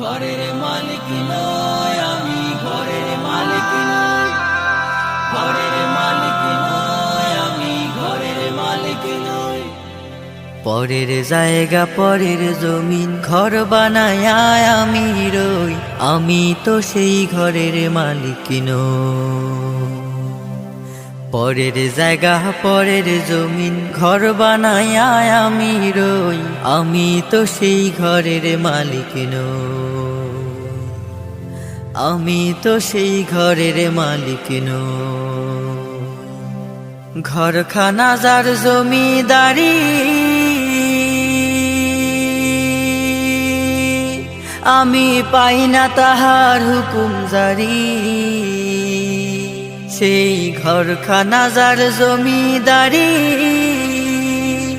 ঘরের মালিক নয় আমি, ঘরের মালিক নয়, ঘরের মালিক নয় আমি, ঘরের মালিক নয়। পরের জায়গা পরের জমিন ঘর বানায় আমি রই, আমি তো সেই ঘরের মালিক নই। পরের জায়গা পরের জমিন ঘর বানায় আমি রই, আমি তো সেই ঘরের মালিক নই, আমি তো সেই ঘরের মালিক নই। ঘরখানা যার জমিদারি, আমি পাই না তাহার হুকুম জারি। সেই ঘরখানা যার জমিদারি,